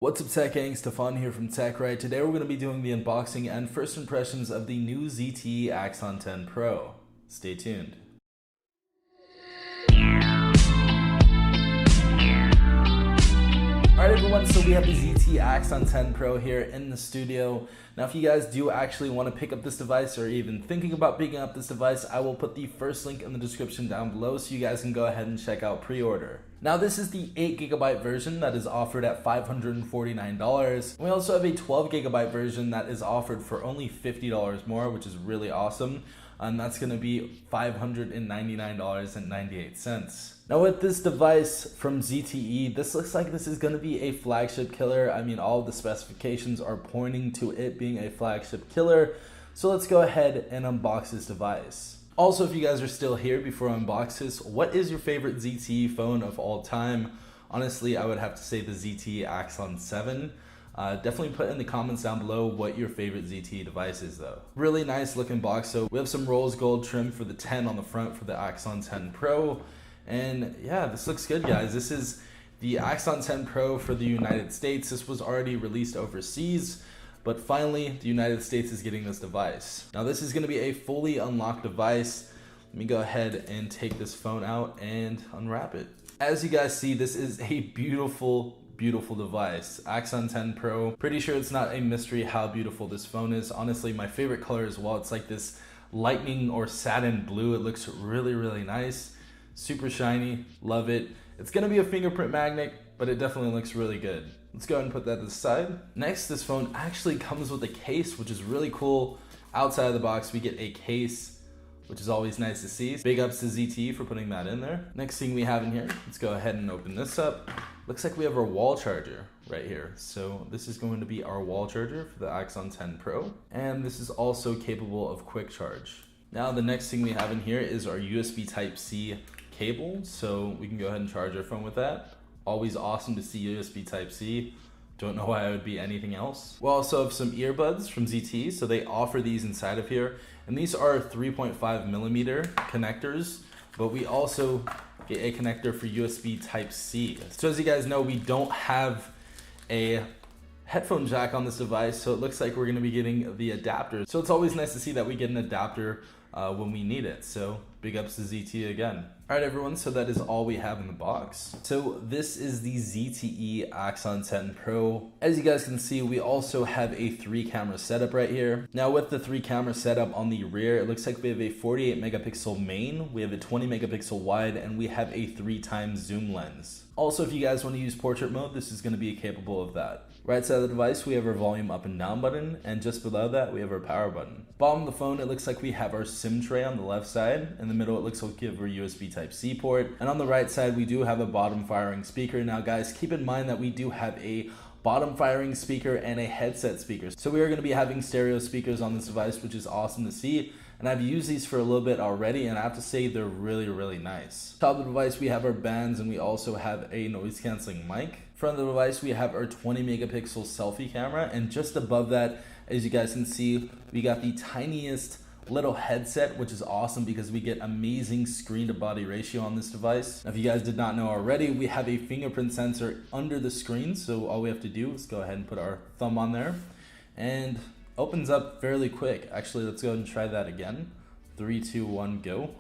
What's up tech gang, Stefan here from TechRight. Today we're going to be doing the unboxing and first impressions of the new ZTE Axon 10 Pro. Stay tuned. Alright everyone, so we have the ZTE Axon 10 Pro here in the studio. Now if you guys do actually want to pick up this device or even thinking about picking up this device, I will put the first link in the description down below so you guys can go ahead and check out pre-order. Now this is the 8GB version that is offered at $549. We also have a 12GB version that is offered for only $50 more, which is really awesome. And that's going to be $599.98. Now with this device from ZTE, this looks like this is going to be a flagship killer. I mean, all of the specifications are pointing to it being a flagship killer. So let's go ahead and unbox this device. Also, if you guys are still here before I unbox this, what is your favorite ZTE phone of all time? Honestly, I would have to say the ZTE Axon 7. Definitely put in the comments down below what your favorite ZTE device is though. Really nice looking box. So we have some rose gold trim for the 10 on the front for the Axon 10 Pro. And yeah, this looks good guys. This is the Axon 10 Pro for the United States. This was already released overseas, but finally the United States is getting this device. Now this is going to be a fully unlocked device. Let me go ahead and take this phone out and unwrap it. As you guys see, this is a beautiful device. Axon 10 Pro. Pretty sure it's not a mystery how beautiful this phone is. Honestly, my favorite color as well. It's like this lightning or satin blue. It looks really nice. Super shiny. Love it. It's gonna be a fingerprint magnet, but it definitely looks really good. Let's go ahead and put that to the side. Next, this phone actually comes with a case, which is really cool. Outside of the box, we get a case, which is always nice to see. Big ups to ZTE for putting that in there. Next thing we have in here, let's go ahead and open this up. Looks like we have our wall charger right here. So this is going to be our wall charger for the Axon 10 Pro. And this is also capable of quick charge. Now the next thing we have in here is our USB Type-C cable. So we can go ahead and charge our phone with that. Always awesome to see USB Type-C. Don't know why it would be anything else. We also have some earbuds from ZTE. So they offer these inside of here. And these are 3.5mm connectors, but we also get a connector for USB Type-C. So as you guys know, we don't have a headphone jack on this device, so it looks like we're gonna be getting the adapter. So it's always nice to see that we get an adapter when we need it. So big ups to ZTE again. All right, everyone, so that is all we have in the box. So this is the ZTE Axon 10 Pro. As you guys can see, we also have a 3-camera setup right here. Now with the 3-camera setup on the rear, it looks like we have a 48 megapixel main, we have a 20 megapixel wide, and we have a 3x zoom lens. Also, if you guys want to use portrait mode, this is going to be capable of that. Right side of the device, we have our volume up and down button, and just below that, we have our power button. Bottom of the phone, it looks like we have our SIM tray on the left side. In the middle, it looks like we have our USB Type-C port. And on the right side, we do have a bottom firing speaker. Now guys, keep in mind that we do have a bottom firing speaker and a headset speaker. So we are going to be having stereo speakers on this device, which is awesome to see. And I've used these for a little bit already, and I have to say they're really nice. Top of the device, we have our bands, and we also have a noise canceling mic. Front of the device, we have our 20 megapixel selfie camera, and just above that, as you guys can see, we got the tiniest little headset, which is awesome because we get amazing screen to body ratio on this device. Now, if you guys did not know already, we have a fingerprint sensor under the screen, so all we have to do is go ahead and put our thumb on there, and opens up fairly quick. Actually, let's go ahead and try that again. 3, 2, 1, go.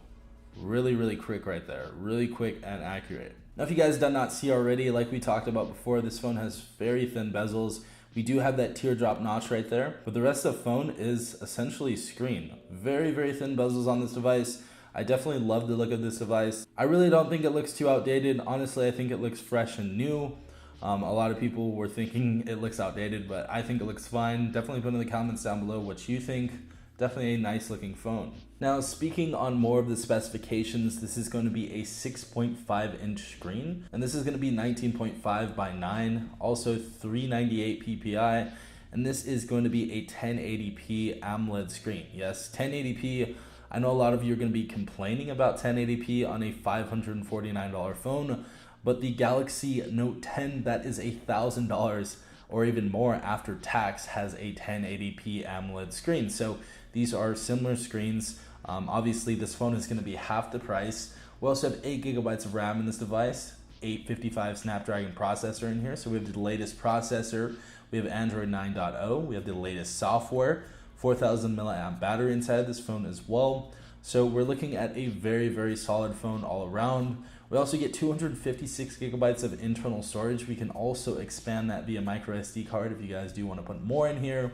Really quick right there. Really quick and accurate. Now, if you guys did not see already, like we talked about before, this phone has very thin bezels. We do have that teardrop notch right there, but the rest of the phone is essentially screen. Very thin bezels on this device. I definitely love the look of this device. I really don't think it looks too outdated. Honestly, I think it looks fresh and new. A lot of people were thinking it looks outdated, but I think it looks fine. Definitely put in the comments down below what you think. Definitely a nice looking phone. Now, speaking on more of the specifications, this is going to be a 6.5 inch screen, and this is going to be 19.5 by 9, also 398 ppi, and this is going to be a 1080p AMOLED screen. Yes, 1080p. I know a lot of you are going to be complaining about 1080p on a $549 phone, but the Galaxy Note 10, that is $1,000 or even more after tax, has a 1080p AMOLED screen. So these are similar screens. Obviously, this phone is going to be half the price. We also have 8 gigabytes of RAM in this device. 855 Snapdragon processor in here. So we have the latest processor, we have Android 9.0, we have the latest software, 4000 milliamp battery inside this phone as well. So we're looking at a very, very solid phone all around. We also get 256 gigabytes of internal storage. We can also expand that via micro SD card if you guys do want to put more in here.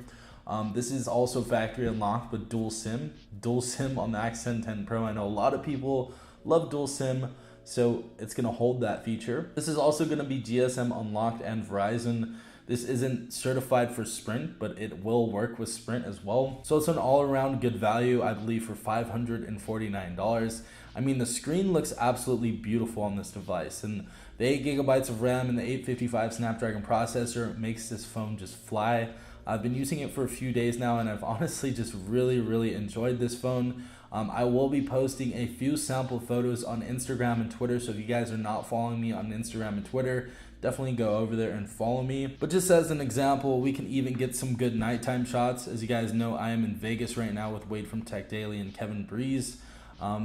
This is also factory unlocked with dual SIM on the Axon 10 Pro. I know a lot of people love dual SIM, so it's going to hold that feature. This is also going to be GSM unlocked and Verizon. This isn't certified for Sprint, but it will work with Sprint as well. So it's an all-around good value, I believe, for $549. I mean, the screen looks absolutely beautiful on this device, and the 8 gigabytes of RAM and the 855 Snapdragon processor makes this phone just fly. I've been using it for a few days now, and I've honestly just really enjoyed this phone. I will be posting a few sample photos on Instagram and Twitter, so if you guys are not following me on Instagram and Twitter, definitely go over there and follow me. But just as an example, we can even get some good nighttime shots. As you guys know, I am in Vegas right now with Wade from Tech Daily and Kevin Breeze.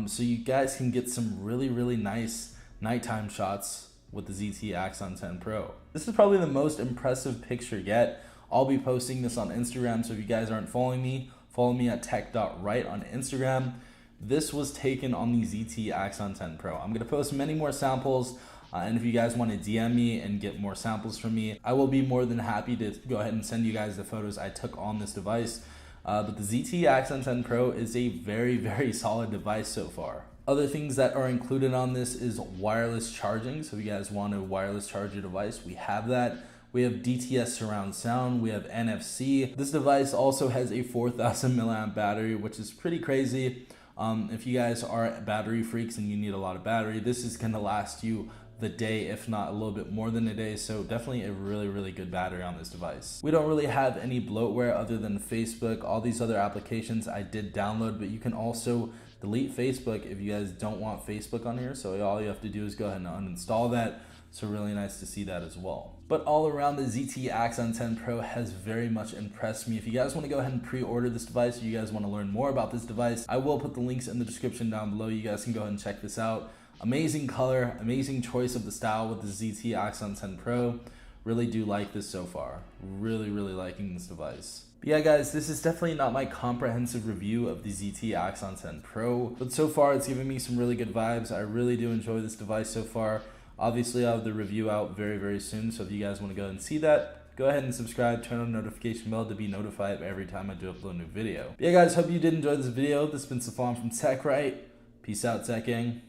So you guys can get some really nice nighttime shots with the ZTE Axon 10 Pro. This is probably the most impressive picture yet. I'll be posting this on Instagram, so if you guys aren't following me, follow me at tech.right on Instagram. This was taken on the ZTE Axon 10 Pro. I'm going to post many more samples, and if you guys want to DM me and get more samples from me, I will be more than happy to go ahead and send you guys the photos I took on this device. But the ZTE Axon 10 Pro is a very solid device so far. Other things that are included on this is wireless charging. So if you guys want a wireless charge your device, we have that. We have DTS surround sound, we have NFC. This device also has a 4000 milliamp battery, which is pretty crazy. If you guys are battery freaks and you need a lot of battery, this is gonna last you the day, if not a little bit more than a day. So definitely a really good battery on this device. We don't really have any bloatware other than Facebook. All these other applications I did download, but you can also delete Facebook if you guys don't want Facebook on here. So all you have to do is go ahead and uninstall that. So really nice to see that as well. But all around, the ZTE Axon 10 Pro has very much impressed me. If you guys want to go ahead and pre-order this device, or you guys want to learn more about this device, I will put the links in the description down below. You guys can go ahead and check this out. Amazing color, amazing choice of the style with the ZTE Axon 10 Pro. Really do like this so far. Really liking this device. But yeah guys, this is definitely not my comprehensive review of the ZTE Axon 10 Pro, but so far it's giving me some really good vibes. I really do enjoy this device so far. Obviously, I'll have the review out very soon, so if you guys want to go and see that, go ahead and subscribe, turn on the notification bell to be notified every time I do upload a new video. But yeah guys, hope you did enjoy this video. This has been Safan from TechRight. Peace out, Tech Gang.